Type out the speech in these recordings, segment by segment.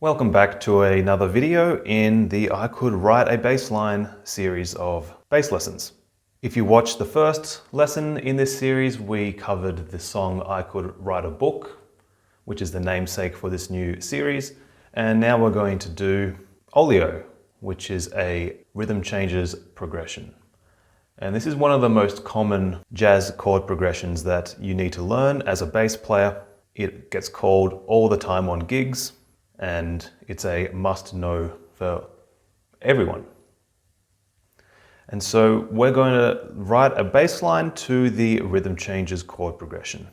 Welcome back to another video in the I Could Write a Bass Line series of bass lessons. If you watched the first lesson in this series, we covered the song I Could Write a Book, which is the namesake for this new series. And now we're going to do Oleo, which is a rhythm changes progression. And this is one of the most common jazz chord progressions that you need to learn as a bass player. It gets called all the time on gigs, and it's a must-know for everyone. And so we're going to write a bass line to the rhythm changes chord progression.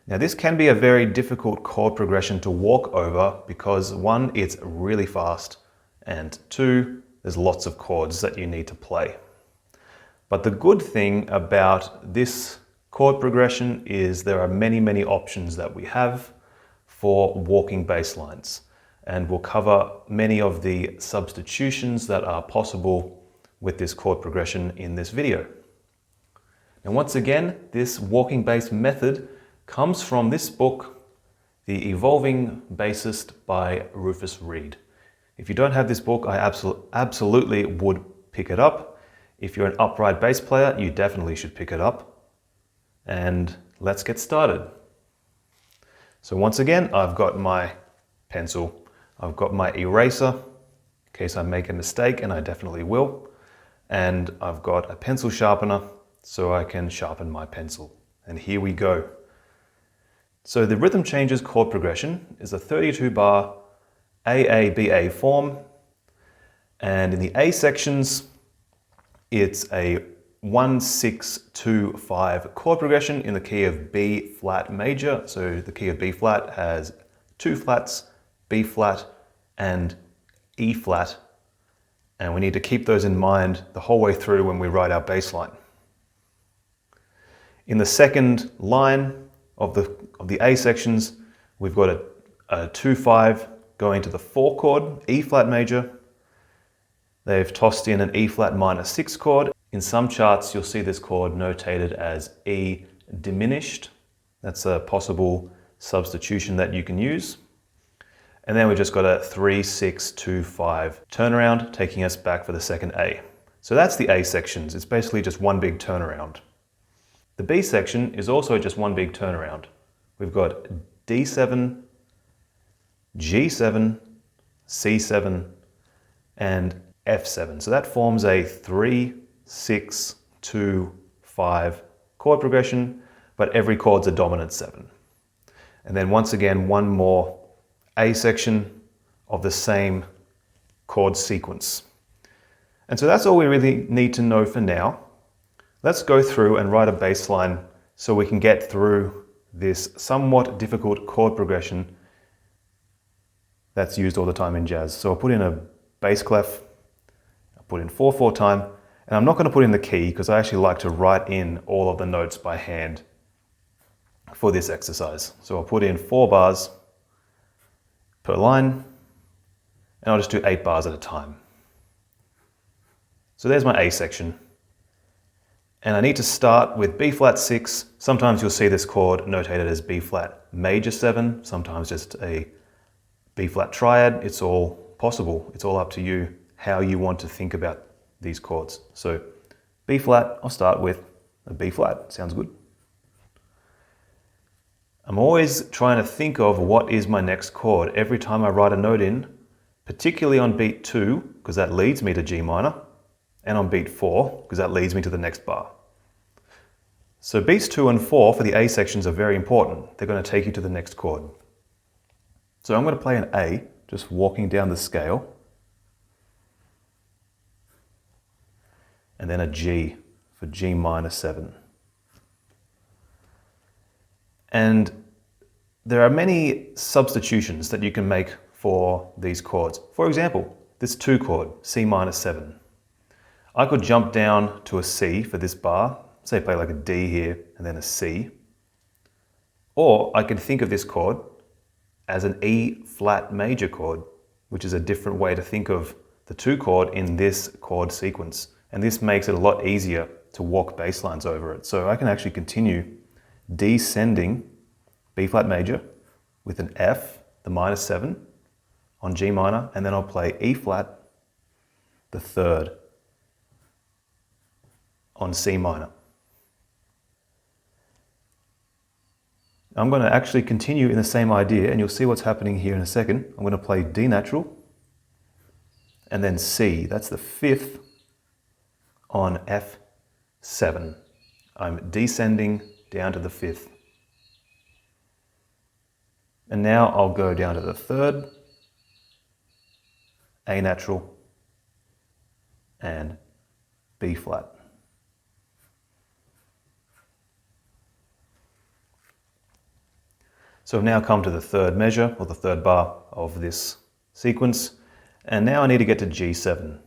Now this can be a very difficult chord progression to walk over because one, it's really fast, and two, there's lots of chords that you need to play. But the good thing about this chord progression is there are many options that we have for walking bass lines. And we'll cover many of the substitutions that are possible with this chord progression in this video. And once again, this walking bass method comes from this book, The Evolving Bassist by Rufus Reid. If you don't have this book, I absolutely would pick it up. If you're an upright bass player, you definitely should pick it up. And let's get started. So once again, I've got my pencil. I've got my eraser, in case I make a mistake, and I definitely will. And I've got a pencil sharpener, so I can sharpen my pencil. And here we go. So the rhythm changes chord progression is a 32-bar AABA form. And in the A sections, it's a 1-6-2-5 chord progression in the key of B flat major. So the key of B flat has two flats, B flat and E flat, and we need to keep those in mind the whole way through when we write our bass line. In the second line of the A sections, we've got a 2-5 going to the 4 chord, E flat major. They've tossed in an E flat minor 6 chord. In some charts, you'll see this chord notated as E diminished. That's a possible substitution that you can use. And then we just got a 3-6-2-5 turnaround, taking us back for the second A. So that's the A sections. It's basically just one big turnaround. The B section is also just one big turnaround. We've got D7, G7, C7, and F7. So that forms a 3-6-2-5 chord progression, but every chord's a dominant 7. And then once again, one more A section of the same chord sequence. And so that's all we really need to know for now. Let's go through and write a bass line so we can get through this somewhat difficult chord progression that's used all the time in jazz. So I'll put in a bass clef, I'll put in 4/4 time, and I'm not going to put in the key because I actually like to write in all of the notes by hand for this exercise. So I'll put in 4 bars per line, and I'll just do 8 bars at a time. So there's my A section. And I need to start with B flat 6. Sometimes you'll see this chord notated as B flat major 7, sometimes just a B flat triad. It's all possible. It's all up to you how you want to think about these chords. So B flat, I'll start with a B flat. Sounds good. I'm always trying to think of what is my next chord every time I write a note in, particularly on beat 2, because that leads me to G minor, and on beat 4, because that leads me to the next bar. So beats 2 and 4 for the A sections are very important. They're going to take you to the next chord. So I'm going to play an A, just walking down the scale, and then a G for G minor 7. And there are many substitutions that you can make for these chords. For example, this 2 chord, C minor 7. I could jump down to a C for this bar, say play like a D here and then a C. Or I could think of this chord as an E flat major chord, which is a different way to think of the 2 chord in this chord sequence. And this makes it a lot easier to walk bass lines over it. So I can actually continue descending B flat major with an F, the minor 7, on G minor, and then I'll play E flat, the third, on C minor. I'm going to actually continue in the same idea, and you'll see what's happening here in a second. I'm going to play D natural, and then C, that's the fifth, on F7. I'm descending down to the fifth. And now I'll go down to the third, A natural, and B flat. So I've now come to the third measure, or the third bar of this sequence, and now I need to get to G7.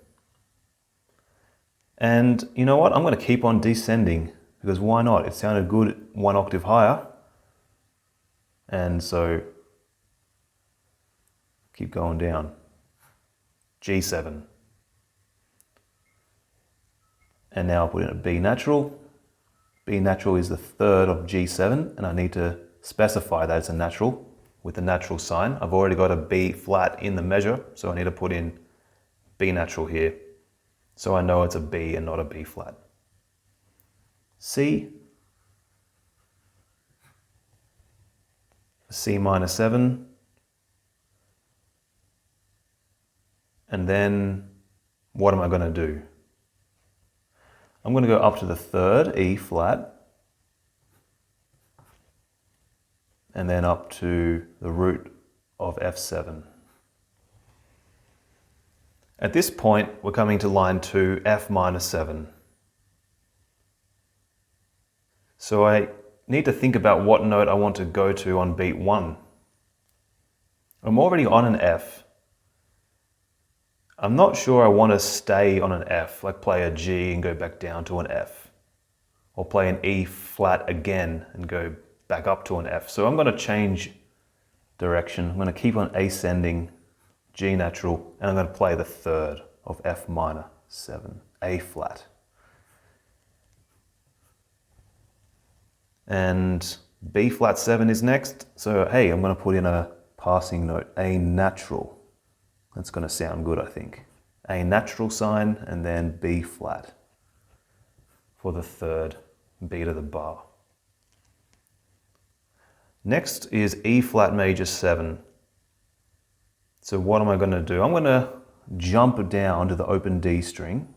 And you know what? I'm going to keep on descending, because why not? It sounded good one octave higher. And so keep going down. G7. And now I'll put in a B natural. B natural is the third of G7, and I need to specify that it's a natural with the natural sign. I've already got a B flat in the measure, so I need to put in B natural here, so I know it's a B and not a B flat. C, C minor 7, and then what am I going to do? I'm going to go up to the third, E flat, and then up to the root of F7. At this point, we're coming to line 2, F minor 7. So I need to think about what note I want to go to on beat 1. I'm already on an F. I'm not sure I want to stay on an F, like play a G and go back down to an F, or play an E flat again and go back up to an F. So I'm going to change direction. I'm going to keep on ascending, G natural, and I'm going to play the third of F minor 7, A flat. And B flat 7 is next. So hey, I'm going to put in a passing note, A natural. That's going to sound good, I think. A natural sign, and then B flat for the third beat of the bar. Next is E flat major 7. So what am I going to do? I'm going to jump down to the open D string,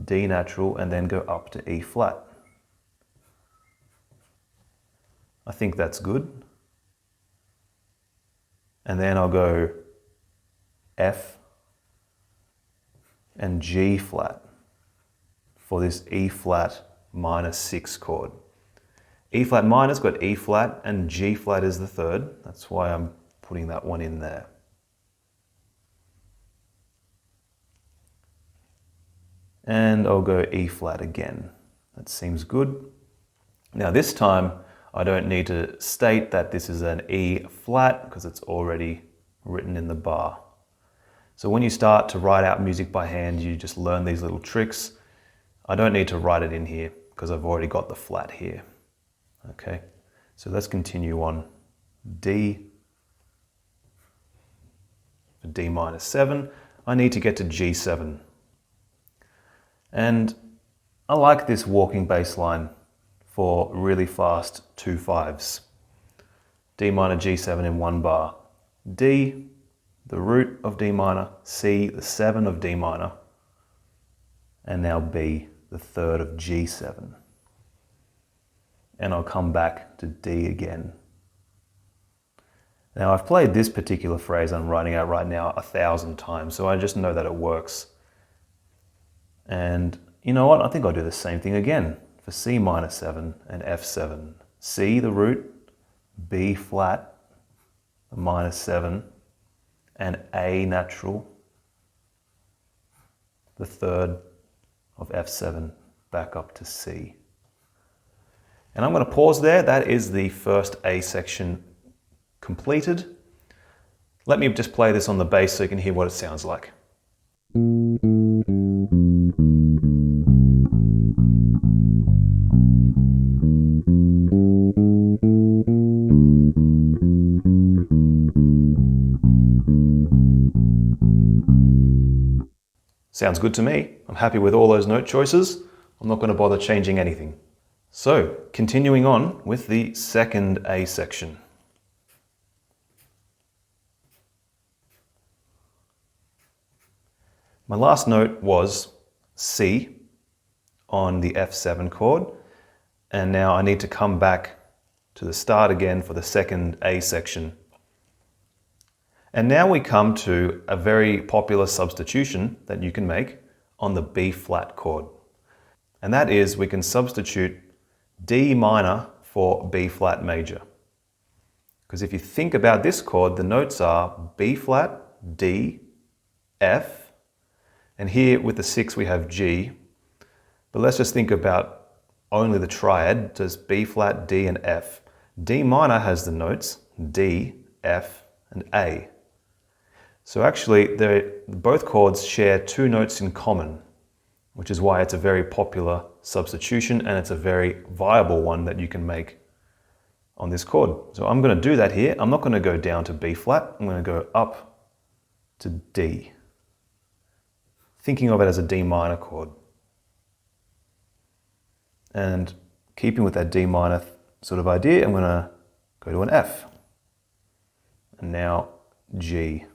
D natural, and then go up to E flat. I think that's good. And then I'll go F and G flat for this E flat minor 6 chord. E flat minor's got E flat and G flat is the third. That's why I'm putting that one in there. And I'll go E flat again. That seems good. Now this time I don't need to state that this is an E flat because it's already written in the bar. So when you start to write out music by hand, you just learn these little tricks. I don't need to write it in here because I've already got the flat here. Okay, so let's continue on. D, for D minor 7, I need to get to G7. And I like this walking bass line for really fast 2/5s. D minor, G7 in one bar. D, the root of D minor, C, the 7 of D minor, and now B, the third of G7. And I'll come back to D again. Now I've played this particular phrase I'm writing out right now 1,000 times, so I just know that it works. And you know what? I think I'll do the same thing again for C minor 7 and F7. C, the root, B flat, the minor 7, and A natural, the third of F7, back up to C. And I'm going to pause there. That is the first A section completed. Let me just play this on the bass so you can hear what it sounds like. Sounds good to me. I'm happy with all those note choices. I'm not going to bother changing anything. So, continuing on with the second A section. My last note was C on the F7 chord, and now I need to come back to the start again for the second A section. And now we come to a very popular substitution that you can make on the B flat chord. And that is, we can substitute D minor for B flat major. Because if you think about this chord, the notes are B flat, D, F, and here with the 6 we have G. But let's just think about only the triad, just B flat, D, and F. D minor has the notes D, F, and A. So actually, both chords share 2 notes in common, which is why it's a very popular substitution, and it's a very viable one that you can make on this chord. So I'm going to do that here. I'm not going to go down to B flat. I'm going to go up to D, thinking of it as a D minor chord. And keeping with that D minor sort of idea, I'm going to go to an F. And now G.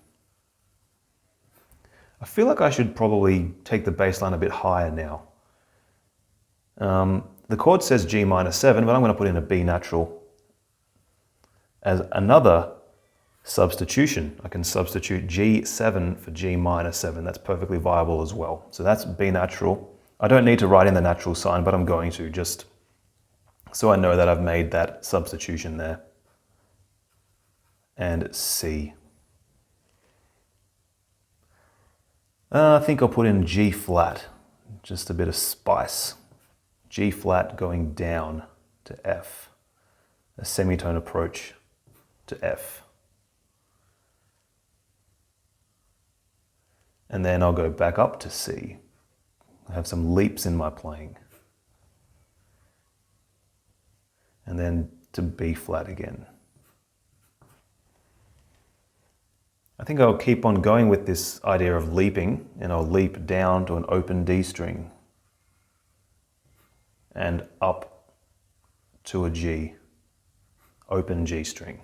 I feel like I should probably take the bass line a bit higher now. The chord says G minor 7, but I'm going to put in a B natural as another substitution. I can substitute G7 for G minor 7. That's perfectly viable as well. So that's B natural. I don't need to write in the natural sign, but I'm going to, just so I know that I've made that substitution there. And C. I think I'll put in G flat, just a bit of spice. G flat going down to F, a semitone approach to F. And then I'll go back up to C. I have some leaps in my playing. And then to B flat again. I think I'll keep on going with this idea of leaping, and I'll leap down to an open D string and up to a G, open G string.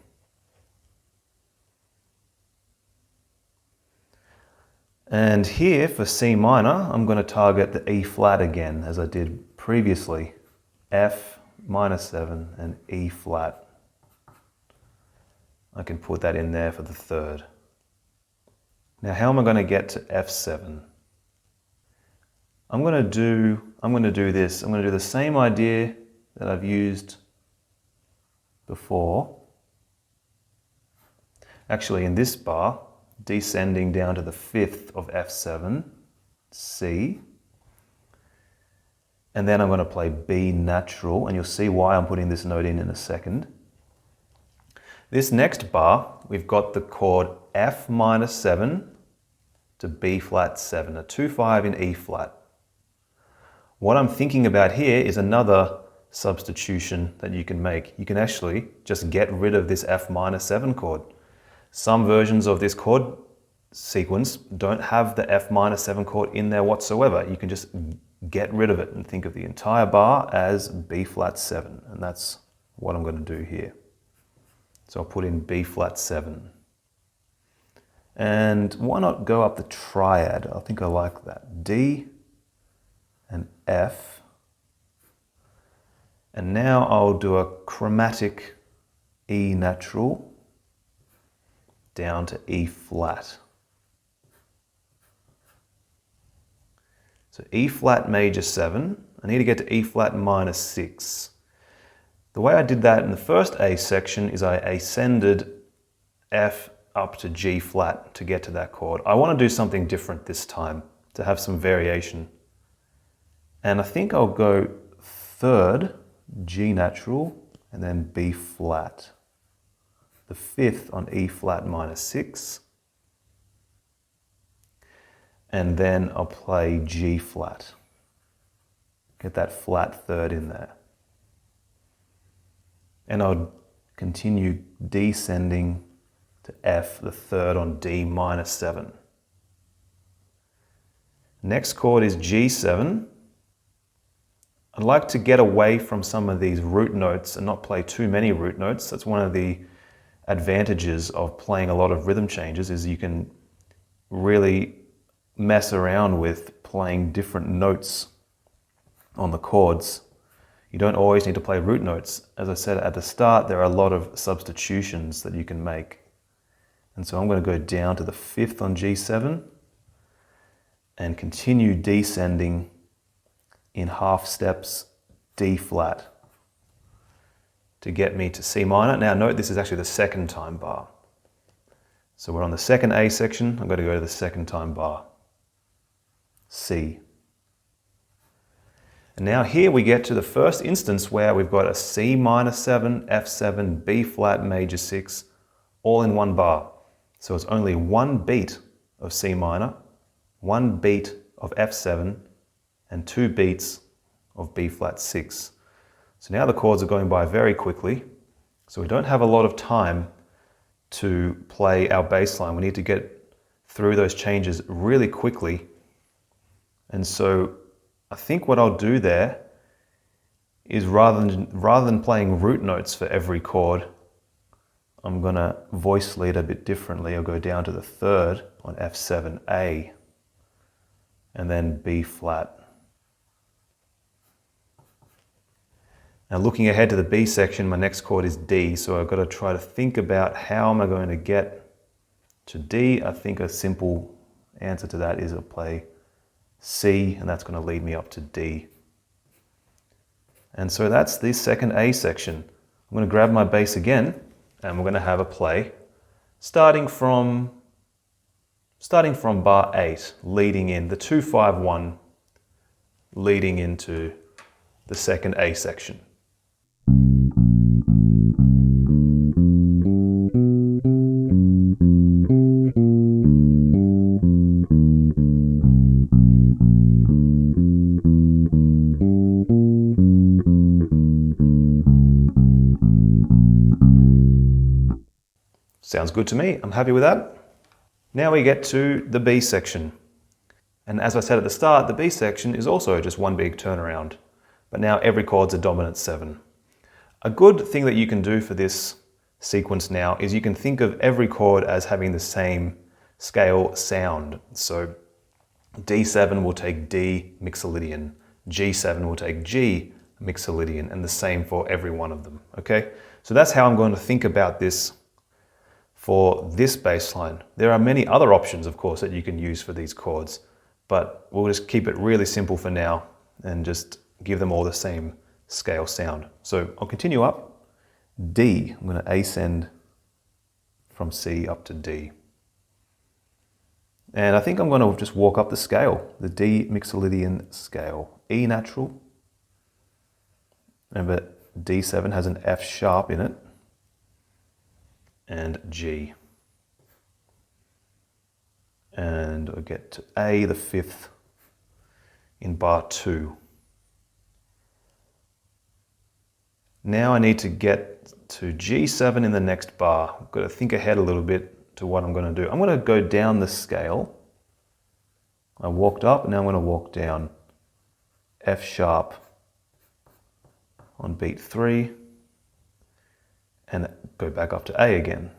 And here for C minor, I'm going to target the E flat again, as I did previously. F minor 7 and E flat. I can put that in there for the third. Now, how am I going to get to F7? I'm going to do this. I'm going to do the same idea that I've used before. Actually, in this bar, descending down to the 5th of F7, C. And then I'm going to play B natural, and you'll see why I'm putting this note in a second. This next bar, we've got the chord F minor 7 to B flat 7, a 2-5 in E flat. What I'm thinking about here is another substitution that you can make. You can actually just get rid of this F minor 7 chord. Some versions of this chord sequence don't have the F minor 7 chord in there whatsoever. You can just get rid of it and think of the entire bar as B flat 7, and that's what I'm going to do here. So I'll put in B flat 7. And why not go up the triad? I think I like that. D and F. And now I'll do a chromatic E natural down to E flat. So E flat major 7. I need to get to E flat minor 6. The way I did that in the first A section is I ascended F up to G flat to get to that chord. I want to do something different this time, to have some variation. And I think I'll go third, G natural, and then B flat. The 5th on E flat minor 6. And then I'll play G flat. Get that flat third in there. And I'll continue descending to F, the 3rd on D minor 7. Next chord is G7. I'd like to get away from some of these root notes and not play too many root notes. That's one of the advantages of playing a lot of rhythm changes, is you can really mess around with playing different notes on the chords. You don't always need to play root notes. As I said at the start, there are a lot of substitutions that you can make. And so I'm going to go down to the 5th on G7 and continue descending in half steps D flat to get me to C minor. Now note this is actually the second time bar. So we're on the second A section, I'm going to go to the second time bar, C. And now here we get to the first instance where we've got a C minor 7, F7, B flat major 6, all in one bar. So it's only one beat of C minor, one beat of F7, and 2 beats of B flat 6. So now the chords are going by very quickly. So we don't have a lot of time to play our bass line. We need to get through those changes really quickly. And so I think what I'll do there is rather than playing root notes for every chord, I'm gonna voice lead a bit differently. I'll go down to the 3rd on F7A and then B flat. Now looking ahead to the B section, my next chord is D, so I've got to try to think about how am I going to get to D. I think a simple answer to that is I'll play C, and that's going to lead me up to D. And so that's the second A section. I'm going to grab my bass again, and we're going to have a play starting from bar 8, leading in the 2-5-1, leading into the second A section. Sounds good to me. I'm happy with that. Now we get to the B section. And as I said at the start, the B section is also just one big turnaround. But now every chord's a dominant 7. A good thing that you can do for this sequence now is you can think of every chord as having the same scale sound. So D7 will take D mixolydian, G7 will take G mixolydian, and the same for every one of them, okay? So that's how I'm going to think about this for this bass line. There are many other options, of course, that you can use for these chords, but we'll just keep it really simple for now and just give them all the same scale sound. So I'll continue up. D, I'm going to ascend from C up to D. And I think I'm going to just walk up the scale, the D mixolydian scale. E natural. Remember, D7 has an F sharp in it. And G. And I get to A, the 5th, in bar 2. Now I need to get to G7 in the next bar. I've got to think ahead a little bit to what I'm going to do. I'm going to go down the scale. I walked up, now I'm going to walk down. F sharp on beat 3, and go back up to A again.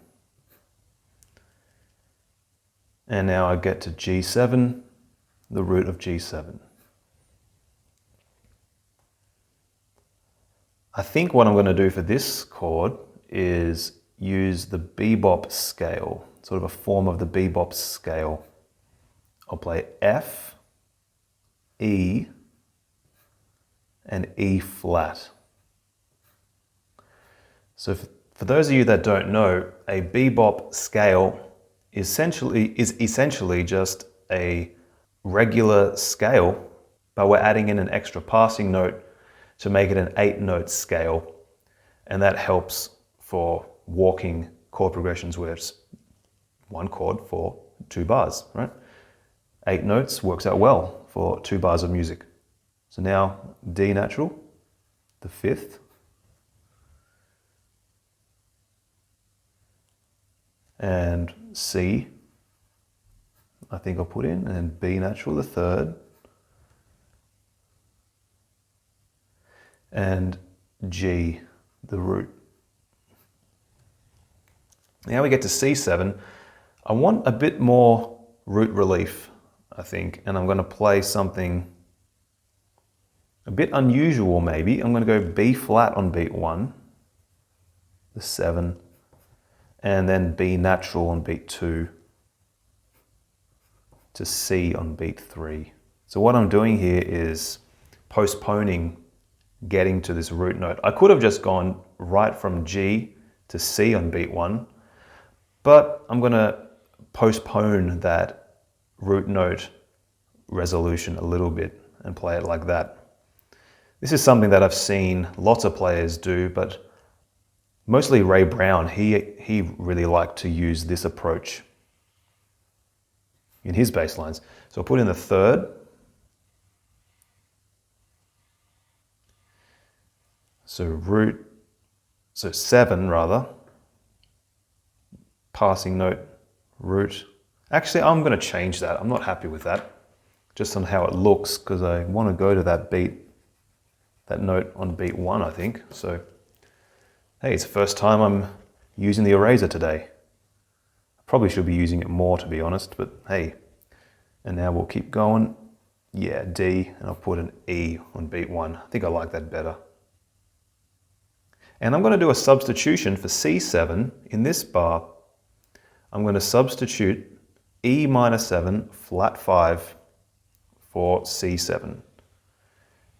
And now I get to G7, the root of G7. I think what I'm going to do for this chord is use the bebop scale, sort of a form of the bebop scale. I'll play F, E, and E flat. So for those of you that don't know, a bebop scale is essentially just a regular scale, but we're adding in an extra passing note to make it an 8-note scale. And that helps for walking chord progressions where it's one chord for 2 bars, right? 8 notes works out well for 2 bars of music. So now D natural, the 5th, and C, I think I'll put in, and then B natural the third, and G the root. Now we get to C7. I want a bit more root relief, I think, and I'm going to play something a bit unusual maybe. I'm going to go B flat on beat 1, the 7, and then B natural on beat 2 to C on beat 3. So what I'm doing here is postponing getting to this root note. I could have just gone right from G to C on beat 1, but I'm going to postpone that root note resolution a little bit and play it like that. This is something that I've seen lots of players do, but mostly Ray Brown, he really liked to use this approach in his bass lines. So I'll put in the third. So 7 rather, passing note, root. Actually, I'm going to change that. I'm not happy with that, just on how it looks, because I want to go to that beat, that note on beat 1, I think. So, hey, it's the first time I'm using the eraser today. I probably should be using it more, to be honest, but hey. And now we'll keep going. Yeah, D, and I'll put an E on beat 1. I think I like that better. And I'm going to do a substitution for C7 in this bar. I'm going to substitute E minor 7 flat 5 for C7.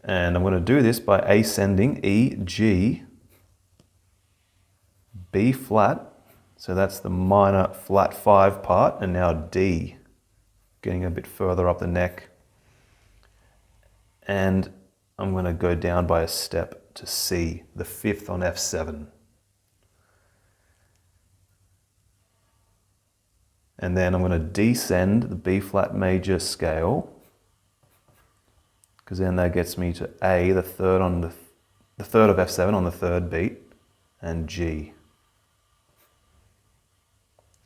And I'm going to do this by ascending E, G, B flat. So that's the minor flat 5 part, and now D, getting a bit further up the neck. And I'm going to go down by a step to C, the 5th on F7. And then I'm going to descend the B flat major scale, because then that gets me to A, the third of F7 on the third beat, and G.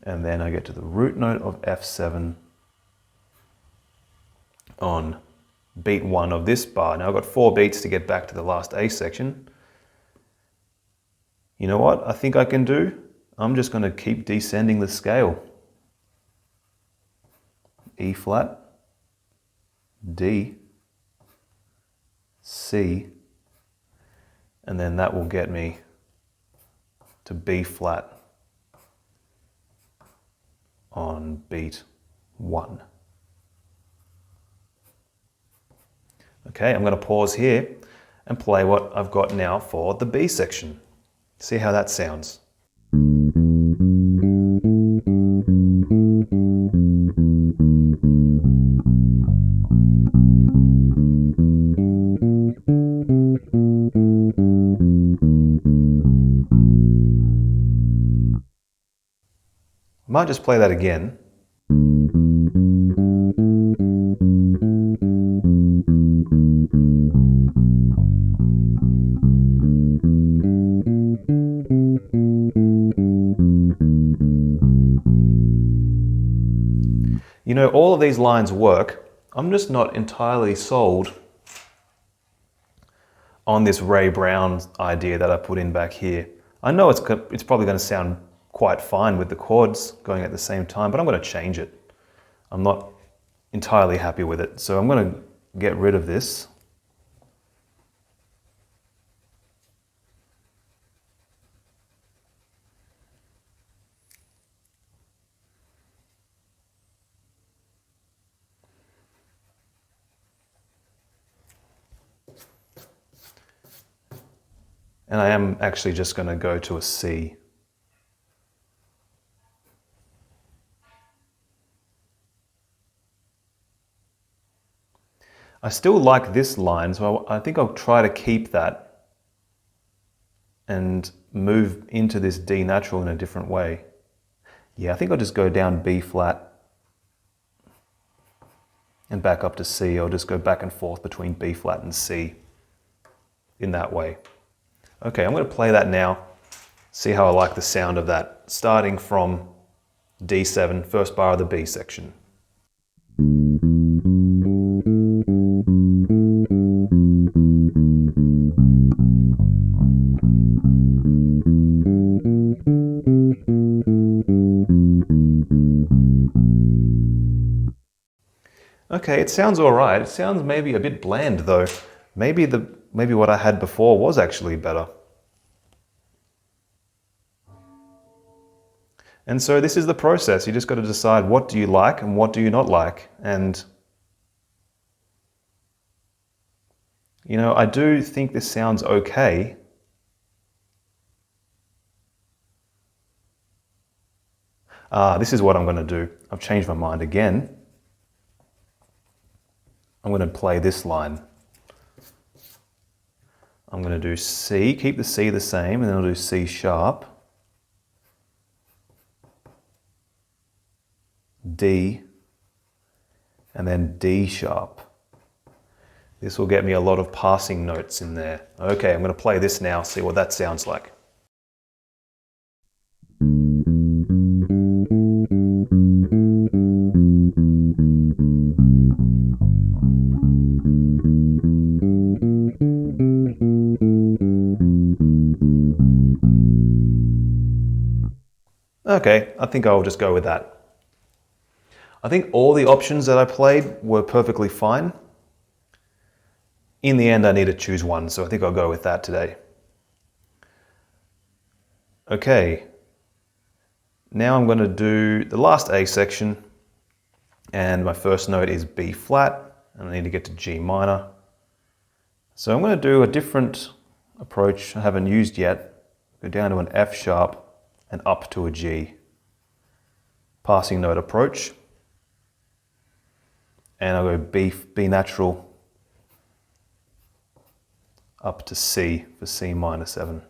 And then I get to the root note of F7 on beat 1 of this bar. Now I've got 4 beats to get back to the last A section. You know what I think I can do? I'm just going to keep descending the scale. E flat, D, C, and then that will get me to B flat on beat 1. Okay, I'm going to pause here and play what I've got now for the B section. See how that sounds. I might just play that again. You know, all of these lines work. I'm just not entirely sold on this Ray Brown idea that I put in back here. I know it's probably going to sound quite fine with the chords going at the same time, but I'm going to change it. I'm not entirely happy with it, so I'm going to get rid of this. And I am actually just going to go to a C. I still like this line, so I think I'll try to keep that and move into this D natural in a different way. Yeah, I think I'll just go down B flat and back up to C. I'll just go back and forth between B flat and C in that way. Okay, I'm going to play that now, see how I like the sound of that, starting from D7, first bar of the B section. Okay, it sounds all right. It sounds maybe a bit bland though. Maybe what I had before was actually better. And so this is the process. You just got to decide what do you like and what do you not like. And you know, I do think this sounds okay. This is what I'm going to do. I've changed my mind again. I'm going to play this line. I'm going to do C, keep the C the same, and then I'll do C sharp, D, and then D sharp. This will get me a lot of passing notes in there. Okay, I'm going to play this now, see what that sounds like. Okay, I think I'll just go with that. I think all the options that I played were perfectly fine. In the end, I need to choose one, so I think I'll go with that today. Okay, now I'm going to do the last A section, and my first note is B flat, and I need to get to G minor. So I'm going to do a different approach I haven't used yet. Go down to an F sharp and up to a G. Passing note approach. And I'll go B natural up to C for C minor 7.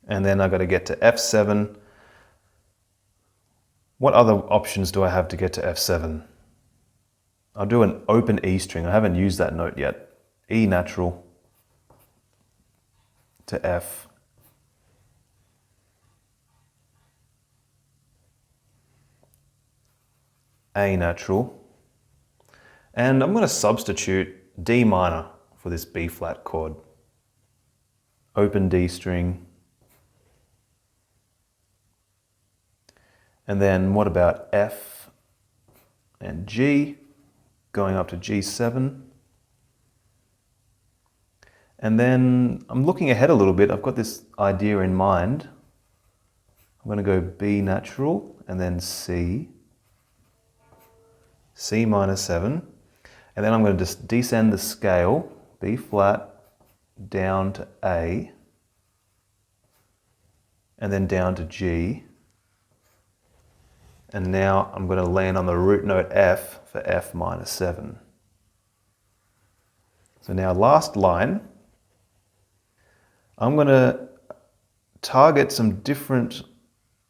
And then I've got to get to F7. What other options do I have to get to F7? I'll do an open E string. I haven't used that note yet. E natural to F. A natural. And I'm going to substitute D minor for this B flat chord. Open D string. And then what about F and G, going up to G7. And then I'm looking ahead a little bit. I've got this idea in mind. I'm going to go B natural and then C, C minor 7. And then I'm going to just descend the scale, B flat, down to A, and then down to G. And now I'm going to land on the root note F for F minor 7. So now last line, I'm going to target some different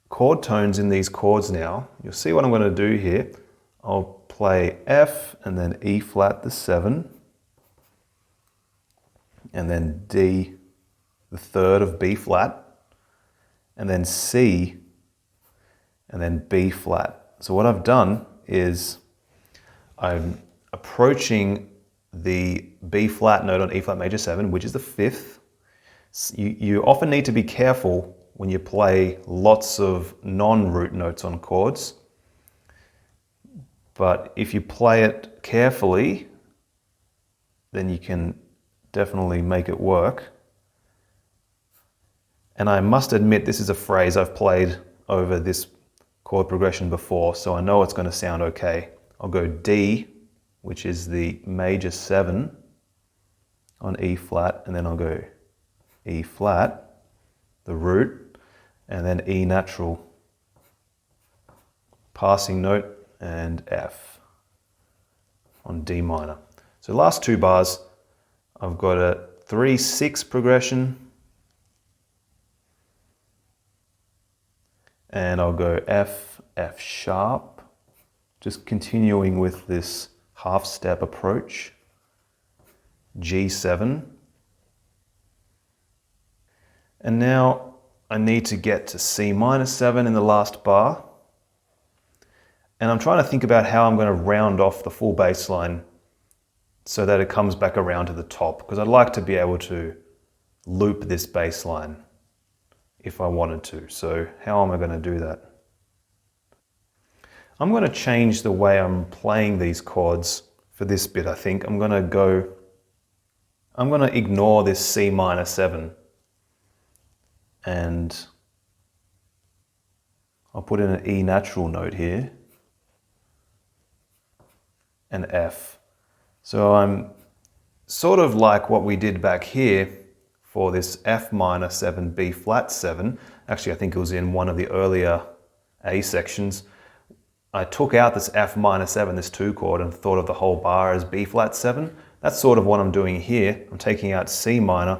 chord tones in these chords now. You'll see what I'm going to do here. I'll play F and then E flat the 7, and then D the 3rd of B flat, and then C, and then B flat. So what I've done is I'm approaching the B flat note on E flat major 7, which is the 5th. You often need to be careful when you play lots of non-root notes on chords. But if you play it carefully, then you can definitely make it work. And I must admit, this is a phrase I've played over this chord progression before, so I know it's going to sound okay. I'll go D, which is the major 7 on E flat, and then I'll go E flat, the root, and then E natural, passing note, and F on D minor. So last two bars, I've got a 3-6 progression, and I'll go F, F sharp, just continuing with this half step approach, G7, and now I need to get to C-7 in the last bar. And I'm trying to think about how I'm going to round off the full bass line so that it comes back around to the top, because I'd like to be able to loop this bass line if I wanted to. So how am I going to do that? I'm going to change the way I'm playing these chords for this bit, I think. I'm going to ignore this C-7 and I'll put in an E natural note here and F. So I'm sort of like what we did back here for this F-7, B-flat-7. Actually, I think it was in one of the earlier A sections. I took out this F-7, this 2 chord, and thought of the whole bar as B-flat-7. That's sort of what I'm doing here. I'm taking out C minor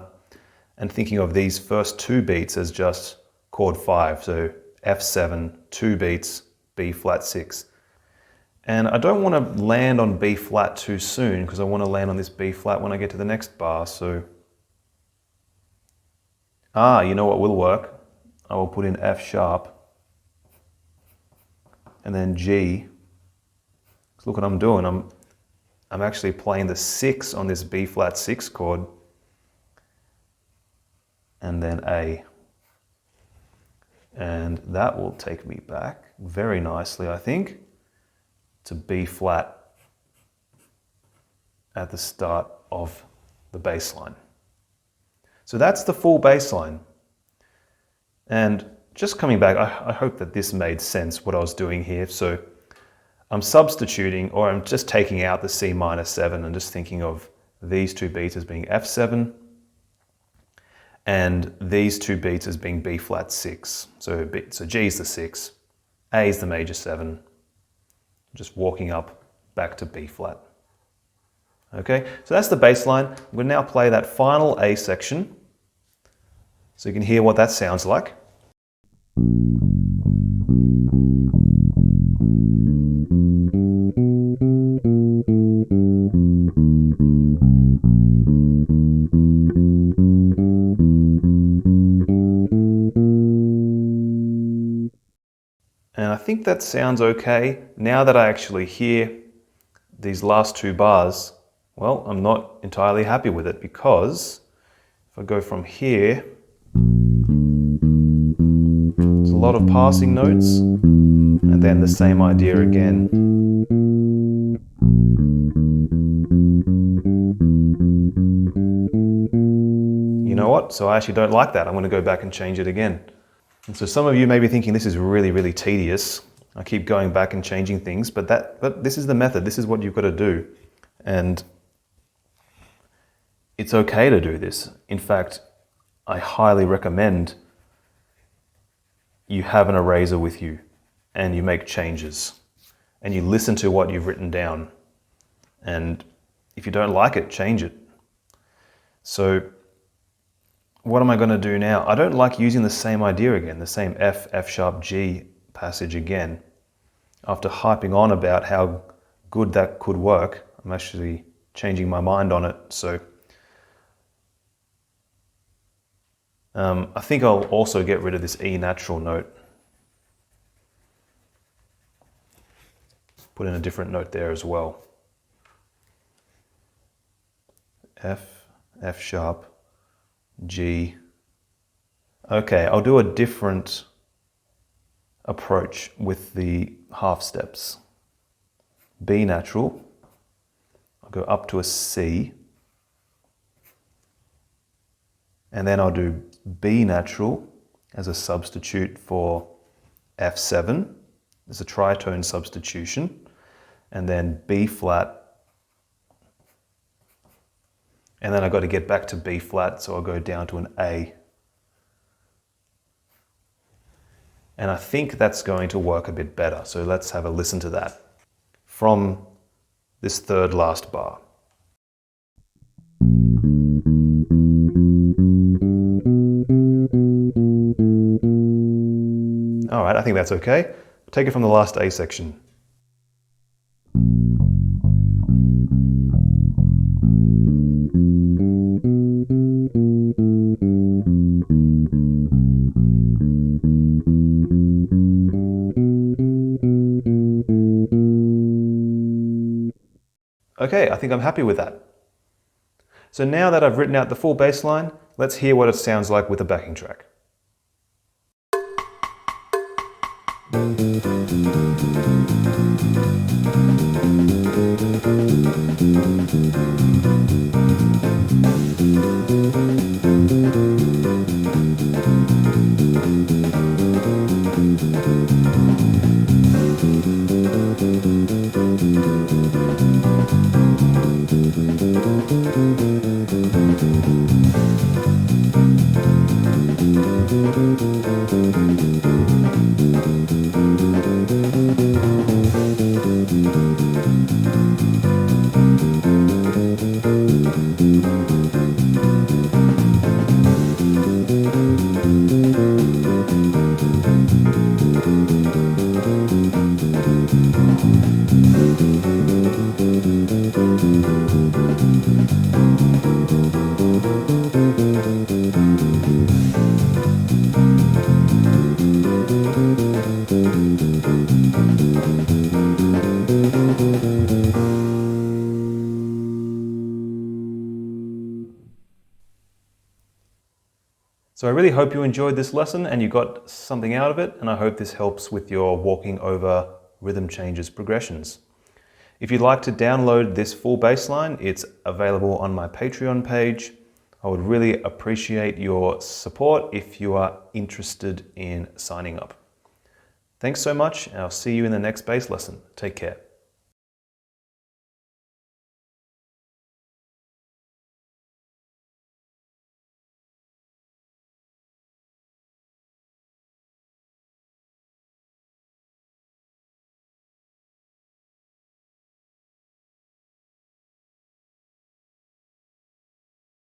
and thinking of these first 2 beats as just chord 5. So F7, 2 beats, B-flat-6. And I don't want to land on B-flat too soon because I want to land on this B-flat when I get to the next bar. So, you know what will work? I will put in F sharp and then G. So look what I'm doing. I'm actually playing the 6 on this B-flat-6 chord and then A. And that will take me back very nicely, I think, to B-flat at the start of the bass line. So that's the full bass line. And just coming back, I hope that this made sense, what I was doing here. So I'm substituting, or I'm just taking out the C-7 and just thinking of these 2 beats as being F7 and these 2 beats as being B-flat-6. So G is the 6, A is the major 7, just walking up back to B-flat. Okay, so that's the bass line. I'm going to now play that final A section so you can hear what that sounds like. And I think that sounds okay. Now that I actually hear these last 2 bars, well, I'm not entirely happy with it, because if I go from here, there's a lot of passing notes and then the same idea again. You know what? So I actually don't like that. I'm going to go back and change it again. And so some of you may be thinking this is really, really tedious. I keep going back and changing things, but this is the method. This is what you've got to do. And it's okay to do this. In fact, I highly recommend you have an eraser with you and you make changes and you listen to what you've written down. And if you don't like it, change it. So what am I going to do now? I don't like using the same idea again, the same F, F sharp, G passage again. After hyping on about how good that could work, I'm actually changing my mind on it. So I think I'll also get rid of this E natural note. Put in a different note there as well. F, F sharp, G. Okay, I'll do a different approach with the half steps. B natural, I'll go up to a C, and then I'll do B natural as a substitute for F7. There's a tritone substitution, and then B flat, and then I've got to get back to B flat, so I'll go down to an A. And I think that's going to work a bit better. So let's have a listen to that from this third last bar. All right, I think that's okay. Take it from the last A section. Okay, I think I'm happy with that. So now that I've written out the full bass line, let's hear what it sounds like with a backing track. So I really hope you enjoyed this lesson and you got something out of it, and I hope this helps with your walking over rhythm changes progressions. If you'd like to download this full bass line, it's available on my Patreon page. I would really appreciate your support if you are interested in signing up. Thanks so much, and I'll see you in the next bass lesson. Take care.